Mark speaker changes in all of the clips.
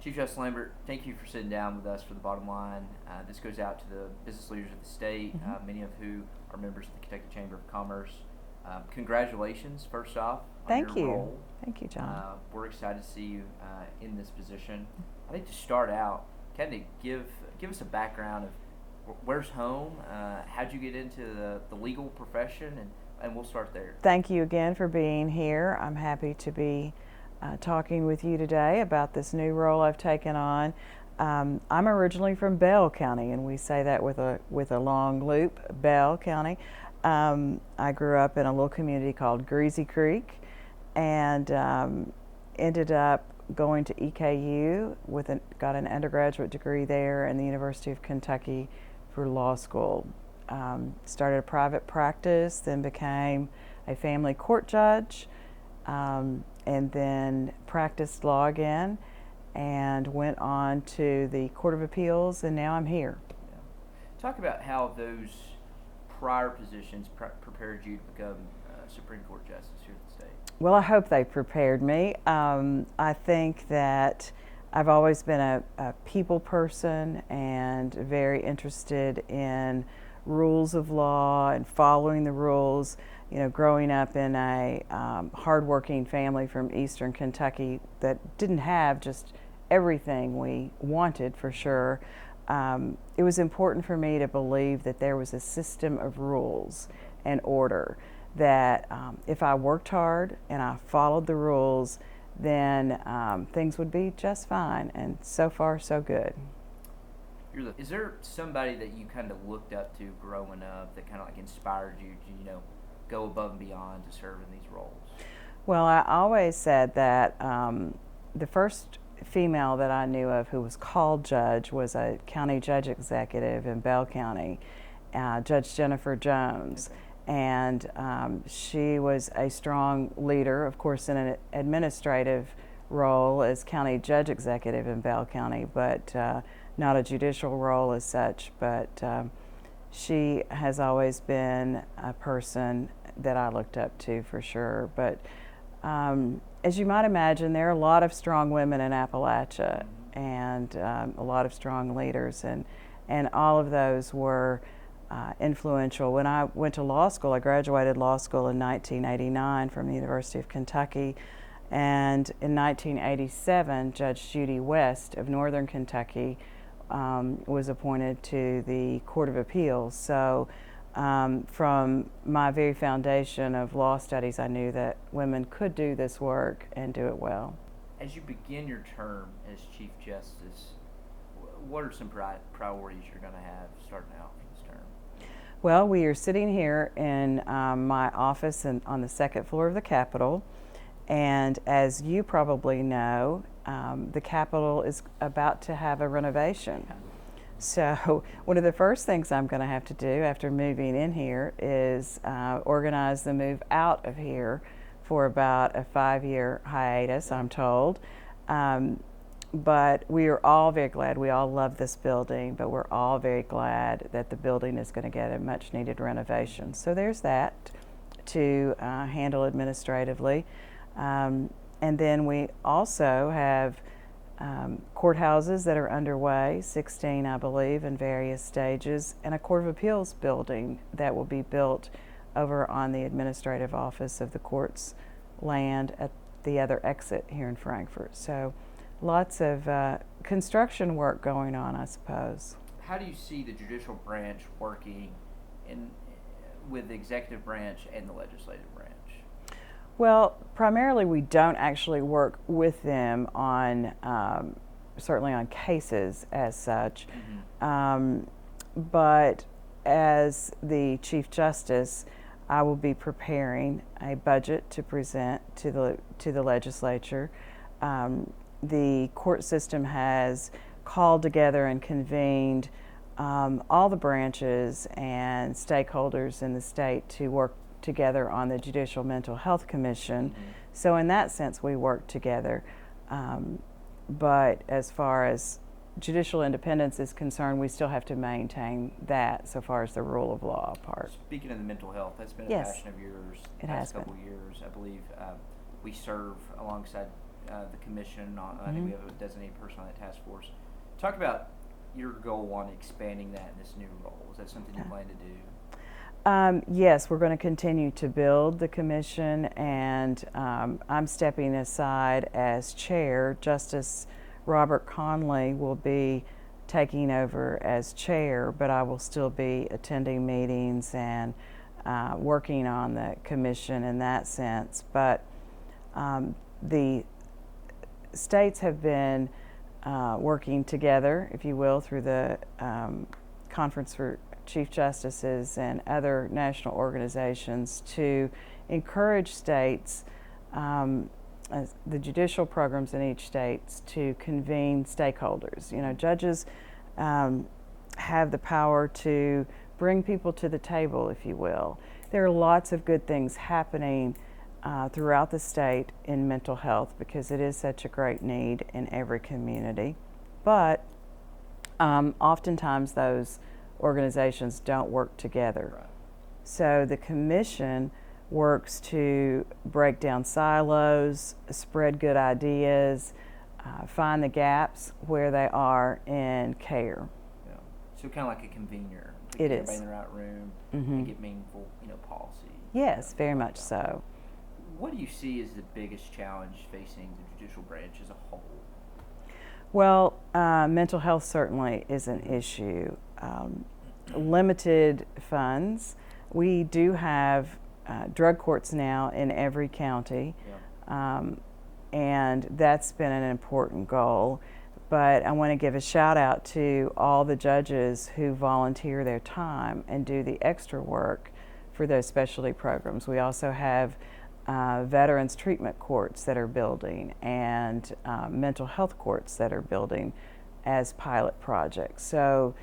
Speaker 1: Chief Justice Lambert, thank you for sitting down with us for the bottom line. This goes out to the business leaders of the state, many of who are members of the Kentucky Chamber of Commerce. Congratulations, first off, on
Speaker 2: Thank
Speaker 1: your
Speaker 2: you.
Speaker 1: role.
Speaker 2: Thank you, John.
Speaker 1: We're excited to see you in this position. I think to start out, kind of give us a background of where's home, how'd you get into the legal profession, and we'll start there.
Speaker 2: Thank you again for being here. I'm happy to be talking with you today about this new role I've taken on. I'm originally from Bell County, and we say that with a long loop, Bell County. I grew up in a little community called Greasy Creek, and ended up going to EKU got an undergraduate degree there, and the University of Kentucky for law school. Started a private practice, then became a family court judge, and then practiced law again, and went on to the Court of Appeals, and now I'm here.
Speaker 1: Yeah. Talk about how those prior positions prepared you to become Supreme Court Justice here at the state.
Speaker 2: Well, I hope they prepared me. I think that I've always been a people person and very interested in rules of law and following the rules. You know, growing up in a hardworking family from Eastern Kentucky that didn't have just everything we wanted, for sure, it was important for me to believe that there was a system of rules and order, that if I worked hard and I followed the rules, then things would be just fine, and so far so good.
Speaker 1: Is there somebody that you kind of looked up to growing up that kind of like inspired you to, go above and beyond to serve in these roles?
Speaker 2: Well, I always said that the first female that I knew of who was called judge was a county judge executive in Bell County, Judge Jennifer Jones.
Speaker 1: Okay.
Speaker 2: And she was a strong leader, of course, in an administrative role as county judge executive in Bell County, but not a judicial role as such. But she has always been a person that I looked up to, for sure. But as you might imagine, there are a lot of strong women in Appalachia, and a lot of strong leaders, and all of those were influential. When I went to law school, I graduated law school in 1989 from the University of Kentucky, and in 1987, Judge Judy West of Northern Kentucky was appointed to the Court of Appeals. So from my very foundation of law studies, I knew that women could do this work and do it well.
Speaker 1: As you begin your term as Chief Justice, what are some priorities you're going to have starting out for this term?
Speaker 2: Well, we are sitting here in my office on the second floor of the Capitol, and as you probably know, the Capitol is about to have a renovation. So one of the first things I'm going to have to do after moving in here is organize the move out of here for about a 5-year hiatus, I'm told. But we are all very glad. We all love this building, but we're all very glad that the building is going to get a much needed renovation. So there's that to handle administratively. And then we also have courthouses that are underway, 16 I believe, in various stages, and a Court of Appeals building that will be built over on the administrative office of the court's land at the other exit here in Frankfort. So lots of construction work going on, I suppose.
Speaker 1: How do you see the judicial branch working with the executive branch and the legislative branch?
Speaker 2: Well, primarily we don't actually work with them on, certainly on cases as such, but as the Chief Justice, I will be preparing a budget to present to the legislature. The court system has called together and convened all the branches and stakeholders in the state to work together on the Judicial Mental Health Commission. So in that sense, we work together. But as far as judicial independence is concerned, we still have to maintain that so far as the rule of law part.
Speaker 1: Speaking of the mental health, that's been a
Speaker 2: Yes,
Speaker 1: passion of yours the
Speaker 2: it
Speaker 1: past
Speaker 2: has
Speaker 1: couple
Speaker 2: been.
Speaker 1: years. I believe we serve alongside the commission. I think we have a designated person on that task force. Talk about your goal on expanding that in this new role. Is that something you plan to do?
Speaker 2: Yes, we're going to continue to build the commission, and I'm stepping aside as chair. Justice Robert Conley will be taking over as chair, but I will still be attending meetings and working on the commission in that sense. But the states have been working together, if you will, through the Conference for Chief Justices and other national organizations to encourage states, the judicial programs in each state, to convene stakeholders. You know, judges have the power to bring people to the table, if you will. There are lots of good things happening throughout the state in mental health because it is such a great need in every community. But oftentimes those organizations don't work together.
Speaker 1: Right.
Speaker 2: So the commission works to break down silos, spread good ideas, find the gaps where they are in care.
Speaker 1: Yeah. So kind of like a convener.
Speaker 2: It
Speaker 1: get
Speaker 2: is.
Speaker 1: Everybody in the right room and get meaningful, policy.
Speaker 2: Yes, very much so.
Speaker 1: What do you see as the biggest challenge facing the judicial branch as a whole?
Speaker 2: Well, mental health certainly is an issue. Limited funds. We do have drug courts now in every county, and that's been an important goal. But I want to give a shout out to all the judges who volunteer their time and do the extra work for those specialty programs. We also have veterans treatment courts that are building and mental health courts that are building as pilot projects. So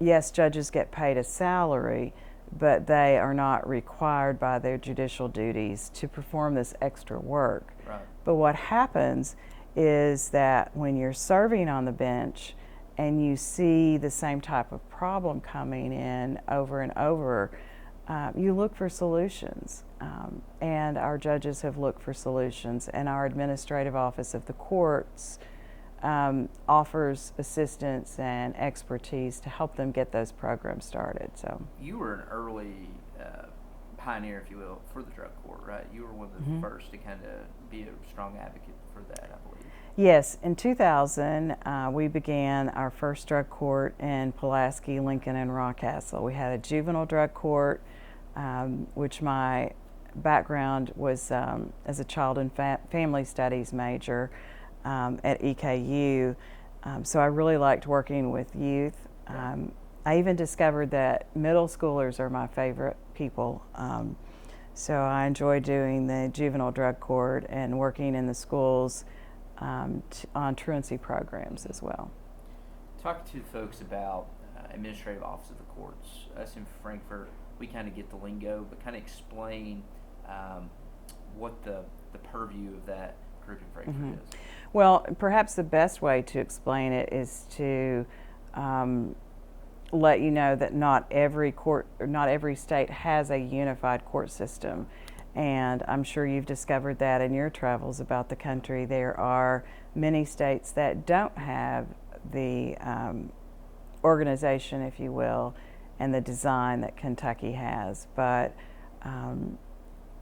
Speaker 2: yes, judges get paid a salary, but they are not required by their judicial duties to perform this extra work.
Speaker 1: Right.
Speaker 2: But what happens is that when you're serving on the bench and you see the same type of problem coming in over and over, you look for solutions. And our judges have looked for solutions, and our administrative office of the courts offers assistance and expertise to help them get those programs started. So
Speaker 1: you were an early pioneer, if you will, for the drug court, right? You were one of the first to kind of be a strong advocate for that, I believe.
Speaker 2: Yes, in 2000, we began our first drug court in Pulaski, Lincoln, and Rockcastle. We had a juvenile drug court, which my background was as a child and family studies major at EKU, so I really liked working with youth. I even discovered that middle schoolers are my favorite people, so I enjoy doing the juvenile drug court and working in the schools on truancy programs as well.
Speaker 1: Talk to folks about administrative office of the courts. Us in Frankfort, we kind of get the lingo, but kind of explain what the purview of that group in Frankfort is.
Speaker 2: Well, perhaps the best way to explain it is to let you know that not every court, or not every state has a unified court system. And I'm sure you've discovered that in your travels about the country. There are many states that don't have the organization, if you will, and the design that Kentucky has. But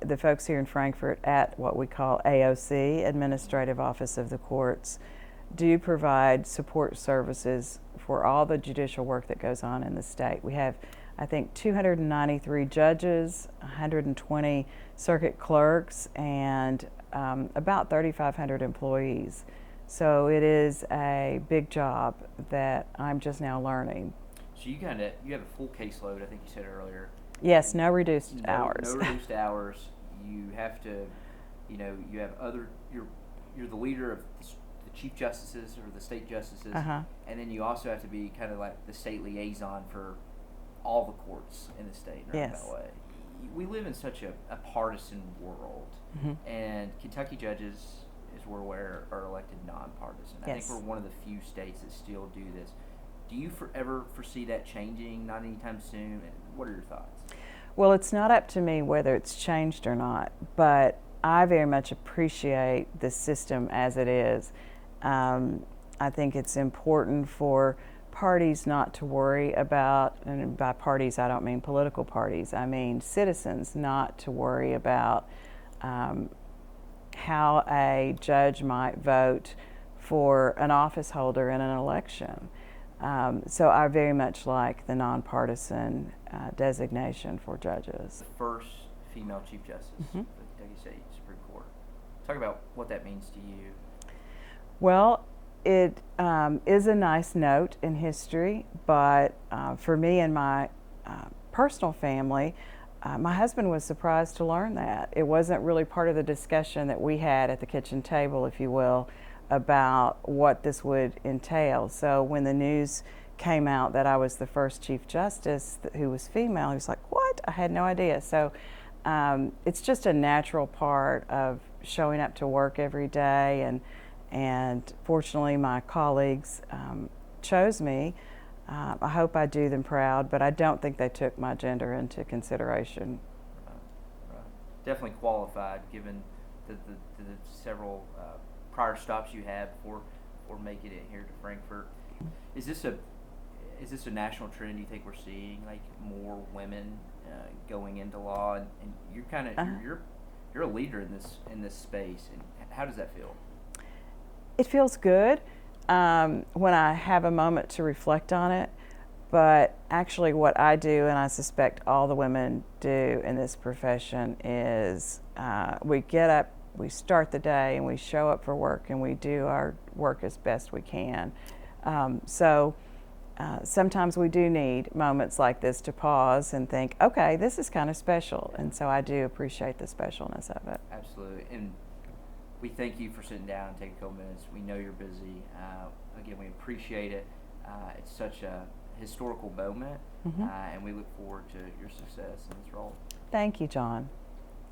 Speaker 2: the folks here in Frankfort at what we call AOC, Administrative Office of the Courts, do provide support services for all the judicial work that goes on in the state. We have, I think, 293 judges, 120 circuit clerks, and about 3,500 employees. So it is a big job that I'm just now learning.
Speaker 1: So you have a full caseload, I think you said earlier.
Speaker 2: Yes, no reduced hours.
Speaker 1: No reduced hours. You have to, you have you're the leader of the chief justices or the state justices, and then you also have to be kind of like the state liaison for all the courts in the state.
Speaker 2: Yes.
Speaker 1: That way. We live in such a partisan world, and Kentucky judges is where are elected nonpartisan. I think we're one of the few states that still do this. Do you ever foresee that changing? Not anytime soon. What are your thoughts?
Speaker 2: Well, it's not up to me whether it's changed or not, but I very much appreciate the system as it is. I think it's important for parties not to worry about, and by parties I don't mean political parties, I mean citizens not to worry about how a judge might vote for an office holder in an election. So I very much like the nonpartisan designation for judges.
Speaker 1: The first female Chief Justice of the Kentucky State Supreme Court. Talk about what that means to you.
Speaker 2: Well, it is a nice note in history, but for me and my personal family, my husband was surprised to learn that. It wasn't really part of the discussion that we had at the kitchen table, if you will, about what this would entail. So when the news came out that I was the first Chief Justice who was female, he was like, "What? I had no idea." So it's just a natural part of showing up to work every day, and fortunately my colleagues chose me. I hope I do them proud, but I don't think they took my gender into consideration.
Speaker 1: Right. Definitely qualified, given the several prior stops you had before making it here to Frankfort. Is this a national trend you think we're seeing, like more women going into law, and you're kind of you're a leader in this space, and how does that feel?
Speaker 2: It feels good when I have a moment to reflect on it, but actually what I do, and I suspect all the women do in this profession, is we get up, we start the day, and we show up for work, and we do our work as best we can. Sometimes we do need moments like this to pause and think, okay, this is kind of special, and so I do appreciate the specialness of it.
Speaker 1: Absolutely, and we thank you for sitting down and taking a couple minutes. We know you're busy. Again, we appreciate it. It's such a historical moment, and we look forward to your success in this role.
Speaker 2: Thank you, John.